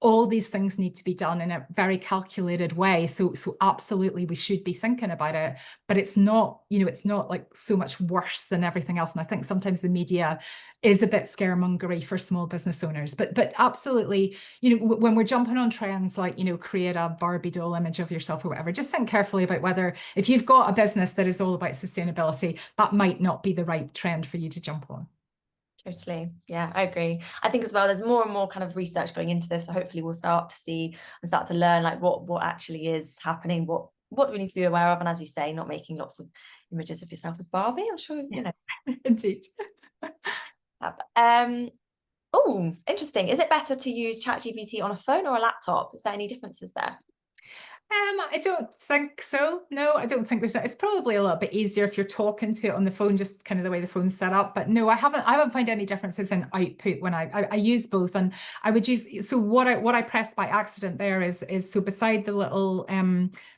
B: all these things need to be done in a very calculated way. So absolutely we should be thinking about it, but it's not like so much worse than everything else. And I think sometimes the media is a bit scaremongery for small business owners, but absolutely, when we're jumping on trends like, create a Barbie doll image of yourself or whatever, just think carefully about whether, if you've got a business that is all about sustainability, that might not be the right trend for you to jump on.
A: Totally. Yeah, I agree. I think as well, there's more and more kind of research going into this. So hopefully we'll start to see and start to learn like what actually is happening, what what do we need to be aware of? And as you say, not making lots of images of yourself as Barbie. I'm sure, you know.
B: Indeed.
A: Oh, interesting. Is it better to use ChatGPT on a phone or a laptop? Is there any differences there?
B: I don't think so. No, I don't think there's that. It's probably a little bit easier if you're talking to it on the phone, just kind of the way the phone's set up. But no, I haven't found any differences in output when I use both. And I would use, so what I pressed by accident there is so beside the little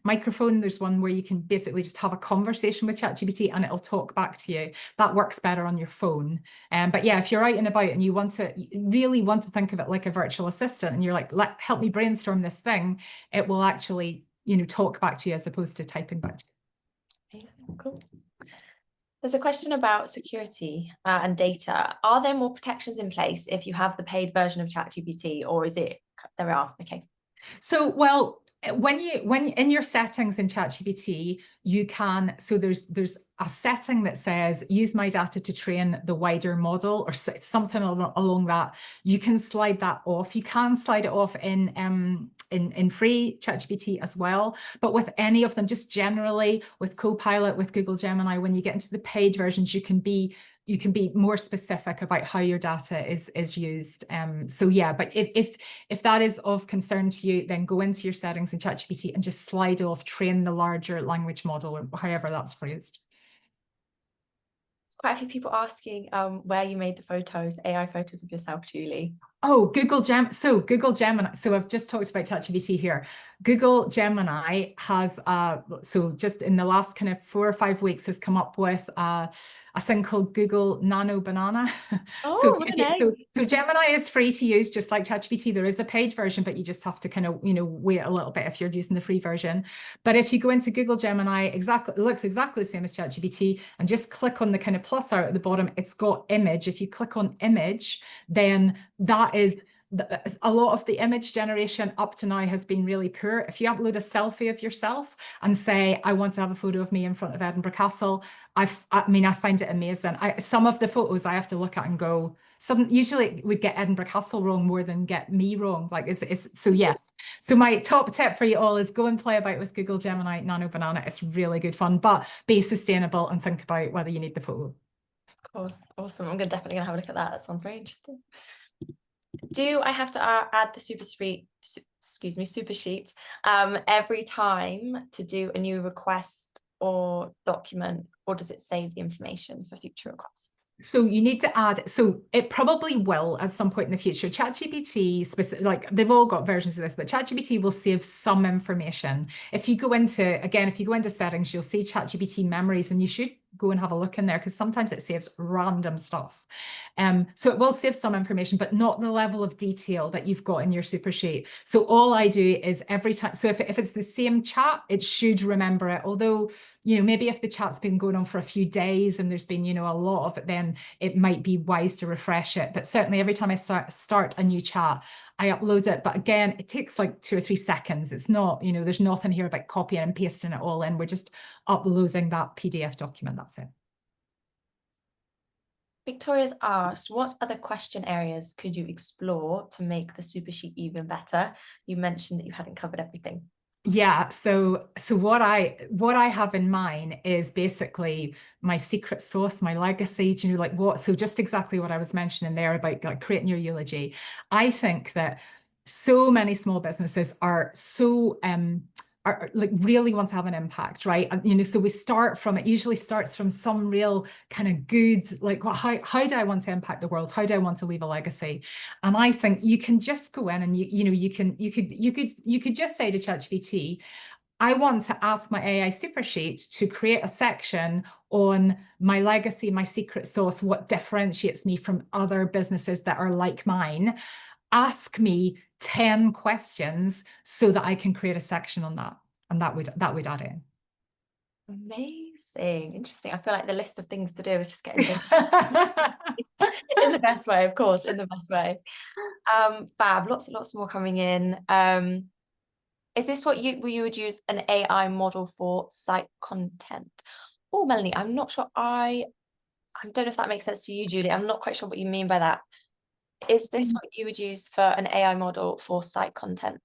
B: microphone, there's one where you can basically just have a conversation with ChatGPT and it'll talk back to you. That works better on your phone. But yeah, if you're out and about and you really want to think of it like a virtual assistant and you're like, help me brainstorm this thing, it will actually talk back to you as opposed to typing back to you.
A: Amazing, cool. There's a question about security and data. Are there more protections in place if you have the paid version of ChatGPT, or is it there are? Okay.
B: So, well, when in your settings in ChatGPT, you can, so there's a setting that says use my data to train the wider model or something along that. You can slide that off. You can slide it off in free ChatGPT as well. But with any of them, just generally with Copilot, with Google Gemini, when you get into the paid versions, you can be more specific about how your data is used. So yeah, but if that is of concern to you, then go into your settings in ChatGPT and just slide off train the larger language model, or however that's phrased.
A: There's quite a few people asking where you made the photos, AI photos of yourself, Julie.
B: Oh, Google Gemini. So I've just talked about ChatGPT here. Google Gemini has so just in the last kind of 4 or 5 weeks has come up with a thing called Google Nano Banana.
A: Oh,
B: So Gemini is free to use, just like ChatGPT. There is a paid version, but you just have to kind of wait a little bit if you're using the free version. But if you go into Google Gemini, it looks exactly the same as ChatGPT, and just click on the kind of plus art at the bottom. It's got image. If you click on image, then that is a lot of the image generation up to now has been really poor. If you upload a selfie of yourself and say, I want to have a photo of me in front of Edinburgh Castle, I find it amazing. Some of the photos I have to look at and go, usually would get Edinburgh Castle wrong more than get me wrong. Like so yes. So my top tip for you all is go and play about with Google Gemini Nano Banana. It's really good fun, but be sustainable and think about whether you need the photo.
A: Of course, awesome. I'm definitely gonna have a look at that. That sounds very interesting. Do I have to add the super sheet every time to do a new request or document, or does it save the information for future requests?
B: So you need to add, so it probably will at some point in the future. ChatGPT, like they've all got versions of this, but ChatGPT will save some information. If you go into settings, you'll see ChatGPT memories, and you should go and have a look in there because sometimes it saves random stuff. So it will save some information, but not the level of detail that you've got in your super sheet. So all I do is every time, so if it's the same chat, it should remember it. Although, maybe if the chat's been going on for a few days and there's been, a lot of it, then it might be wise to refresh it. But certainly every time I start a new chat, I upload it. But again, it takes like 2 or 3 seconds. It's not, there's nothing here about copying and pasting it all in. We're just uploading that PDF document. That's it.
A: Victoria's asked, what other question areas could you explore to make the super sheet even better? You mentioned that you hadn't covered everything.
B: Yeah, so what I have in mind is basically my secret sauce, my legacy. Do you know, like what? So just exactly what I was mentioning there about like creating your eulogy. I think that so many small businesses are so are like really want to have an impact, right? And so it usually starts from some real kind of good, like, well, how do I want to impact the world? How do I want to leave a legacy? And I think you can just go in and you could just say to ChatGPT, I want to ask my AI super sheet to create a section on my legacy, my secret sauce, what differentiates me from other businesses that are like mine. Ask me 10 questions so that I can create a section on that. And that would add in.
A: Amazing. Interesting. I feel like the list of things to do is just getting bigger. In the best way, of course, in the best way. Fab, lots more coming in. Is this what you would use an AI model for site content? Oh, Melanie, I'm not sure. I don't know if that makes sense to you, Julie. I'm not quite sure what you mean by that. Is this what you would use for an AI model for site content?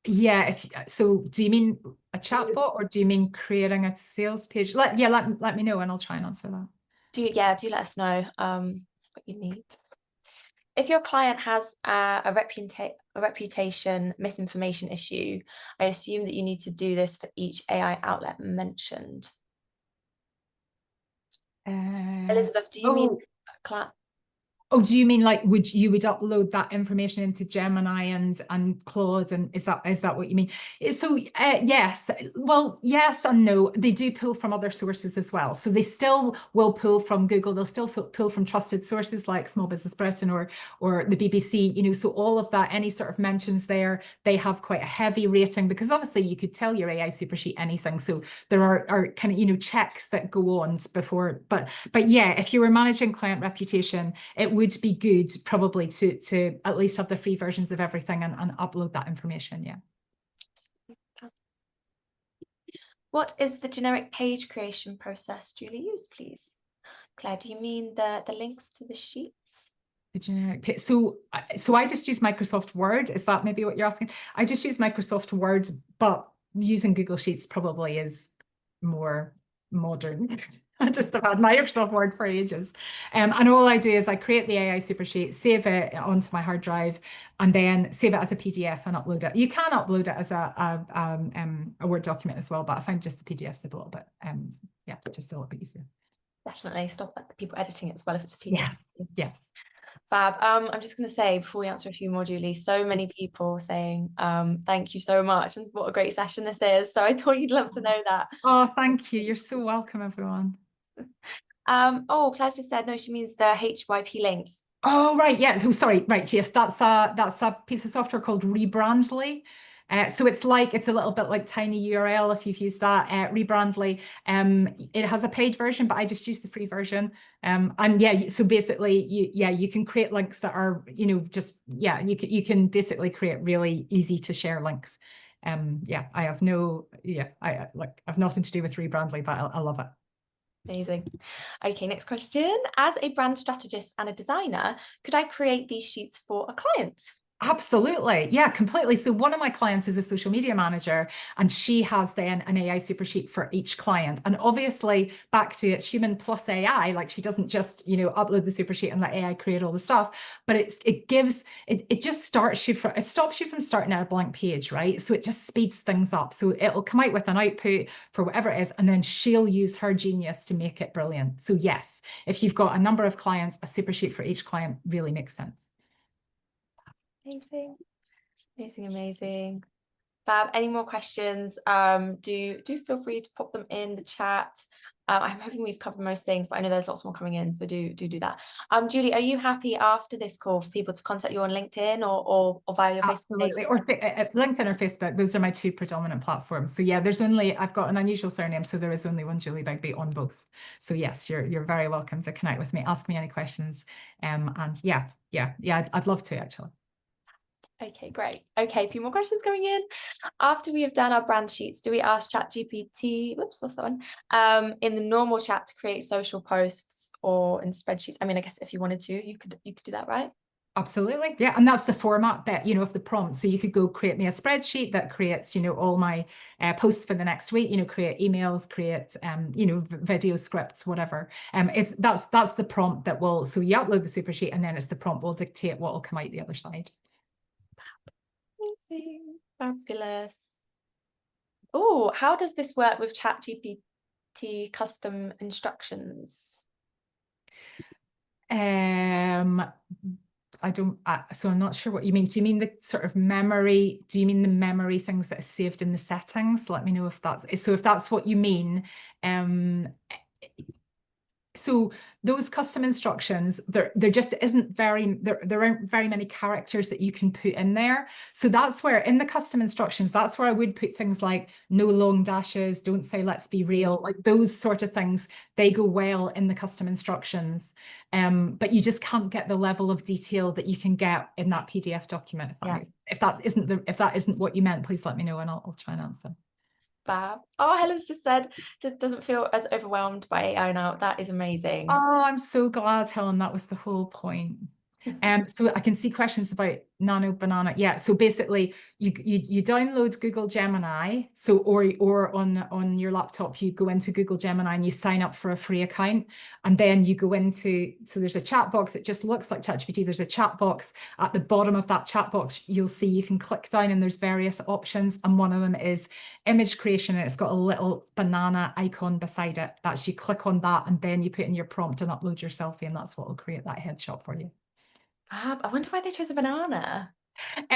B: Yeah, so do you mean a chatbot, or do you mean creating a sales page? Let me know and I'll try and answer that.
A: Do let us know what you need. If your client has a reputation misinformation issue, I assume that you need to do this for each AI outlet mentioned. Elizabeth, do you mean
B: Oh, do you mean like would upload that information into Gemini and Claude, and is that what you mean? So yes, well, yes and no. They do pull from other sources as well. So they still will pull from Google. They'll still pull from trusted sources like Small Business Britain or the BBC. You know, so all of that, any sort of mentions there, they have quite a heavy rating, because obviously you could tell your AI supersheet anything. So there are kind of, you know, checks that go on before. But yeah, if you were managing client reputation, it would be good probably to at least have the free versions of everything and upload that information. Yeah.
A: What is the generic page creation process Julie used, please? Claire, do you mean the links to the sheets?
B: The generic page. So I just use Microsoft Word. Is that maybe what you're asking? I just use Microsoft Word, but using Google Sheets probably is more modern. I just have had Microsoft Word for ages. And all I do is I create the AI supersheet, save it onto my hard drive, and then save it as a PDF and upload it. You can upload it as a Word document as well, but I find just the PDFs a little bit, yeah, just a little bit easier.
A: Definitely stop the people editing it as well if it's a PDF.
B: Yes.
A: Fab. I'm just going to say, before we answer a few more, Julie, so many people saying thank you so much, and what a great session this is. So I thought you'd love to know that.
B: Oh, thank you. You're so welcome, everyone.
A: Oh, Claire just said no, she means the HYP links.
B: Oh, right. Yeah. So sorry. Right. Yes. That's a piece of software called Rebrandly. So it's a little bit like Tiny URL if you've used that. Rebrandly. It has a paid version, but I just use the free version. And yeah, so basically you can create links that are, you know, just, yeah, you can basically create really easy to share links. Yeah, I have nothing to do with Rebrandly, but I love it.
A: Amazing. Okay, next question. As a brand strategist and a designer, could I create these sheets for a client?
B: Absolutely. Yeah, completely. So one of my clients is a social media manager, and she has then an AI super sheet for each client. And obviously back to it's human plus AI, like she doesn't just, you know, upload the super sheet and let AI create all the stuff, but it just stops you from starting at a blank page, right? So it just speeds things up. So it'll come out with an output for whatever it is, and then she'll use her genius to make it brilliant. So yes, if you've got a number of clients, a super sheet for each client really makes sense.
A: Amazing, amazing, amazing. Fab. Any more questions? Do feel free to pop them in the chat. I'm hoping we've covered most things, but I know there's lots more coming in, so do that. Julie, are you happy after this call for people to contact you on LinkedIn or via your Facebook page?
B: Absolutely, or LinkedIn or Facebook. Those are my two predominant platforms. So yeah, I've got an unusual surname, so there is only one Julie Begbie on both. So yes, you're very welcome to connect with me, ask me any questions, and yeah, I'd love to actually.
A: Okay, great. Okay, a few more questions coming in. After we have done our brand sheets, do we ask ChatGPT, whoops, lost that one, in the normal chat to create social posts or in spreadsheets? I mean, I guess if you wanted to, you could do that, right?
B: Absolutely. Yeah. And that's the format bit, you know, of the prompt. So you could go create me a spreadsheet that creates, you know, all my posts for the next week, you know, create emails, create, you know, video scripts, whatever. That's the prompt that will, so you upload the super sheet and then it's the prompt will dictate what will come out the other side.
A: Amazing. Fabulous. Oh, how does this work with ChatGPT custom instructions?
B: So I'm not sure what you mean. Do you mean the sort of memory? Do you mean the memory things that are saved in the settings? Let me know if that's what you mean. So those custom instructions, there just isn't there aren't very many characters that you can put in there. So that's where in the custom instructions, that's where I would put things like no long dashes, don't say let's be real, like those sort of things, they go well in the custom instructions. But you just can't get the level of detail that you can get in that PDF document. If that isn't what you meant, please let me know and I'll try and answer.
A: Fab. Oh, Helen's just said doesn't feel as overwhelmed by AI now. That is amazing.
B: Oh, I'm so glad, Helen. That was the whole point. So I can see questions about Nano Banana. Yeah. So basically, you download Google Gemini. So or on your laptop, you go into Google Gemini and you sign up for a free account, and then you go into, so there's a chat box. It just looks like ChatGPT. There's a chat box at the bottom of that chat box. You'll see you can click down and there's various options, and one of them is image creation, and it's got a little banana icon beside it. That's, you click on that and then you put in your prompt and upload your selfie, and that's what will create that headshot for you.
A: I wonder why they chose a banana.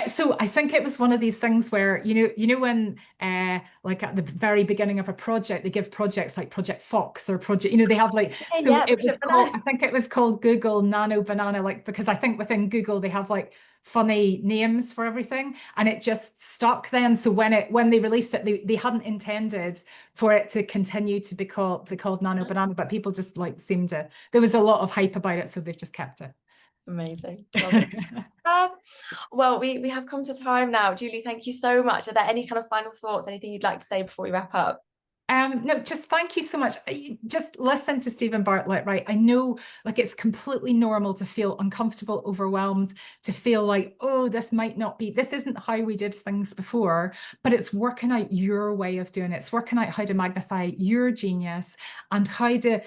B: So I think it was one of these things where, when like at the very beginning of a project, they give projects like Project Fox or Project, they have like,
A: Yeah,
B: so
A: yeah,
B: it was
A: Project
B: called, I
A: Banana.
B: think it was called Google Nano Banana, like, because I think within Google they have like funny names for everything, and it just stuck then. So when they released it, they hadn't intended for it to continue to be called Nano Banana, but people just like seemed to, there was a lot of hype about it, so they've just kept it.
A: Amazing. Love it. Well, we have come to time now. Julie, thank you so much. Are there any kind of final thoughts, anything you'd like to say before we wrap up?
B: No, just thank you so much. Just listen to Stephen Bartlett, right? I know, like, it's completely normal to feel uncomfortable, overwhelmed, to feel like, oh, this might not be, this isn't how we did things before, but it's working out your way of doing it. It's working out how to magnify your genius and how to,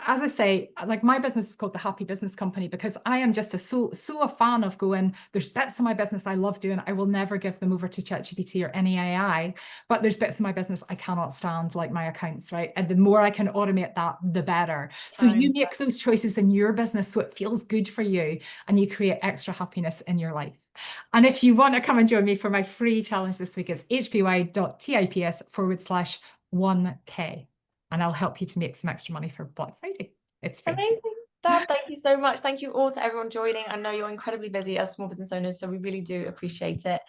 B: as I say, like, my business is called the Happy Business Company because I am just so a fan of going, there's bits of my business I love doing. I will never give them over to ChatGPT or any AI, but there's bits of my business I cannot stand, like my accounts, right? And the more I can automate that, the better. So you make those choices in your business so it feels good for you and you create extra happiness in your life. And if you want to come and join me for my free challenge this week, it's hpy.tips/1k. And I'll help you to make some extra money for Black Friday. It's free.
A: Amazing. Dab, thank you so much. Thank you all to everyone joining. I know you're incredibly busy as small business owners, so we really do appreciate it.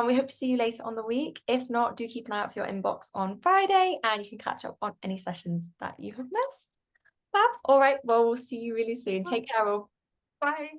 A: We hope to see you later on the week. If not, do keep an eye out for your inbox on Friday, and you can catch up on any sessions that you have missed. Fab. All right. Well, we'll see you really soon. Take care all.
B: Bye.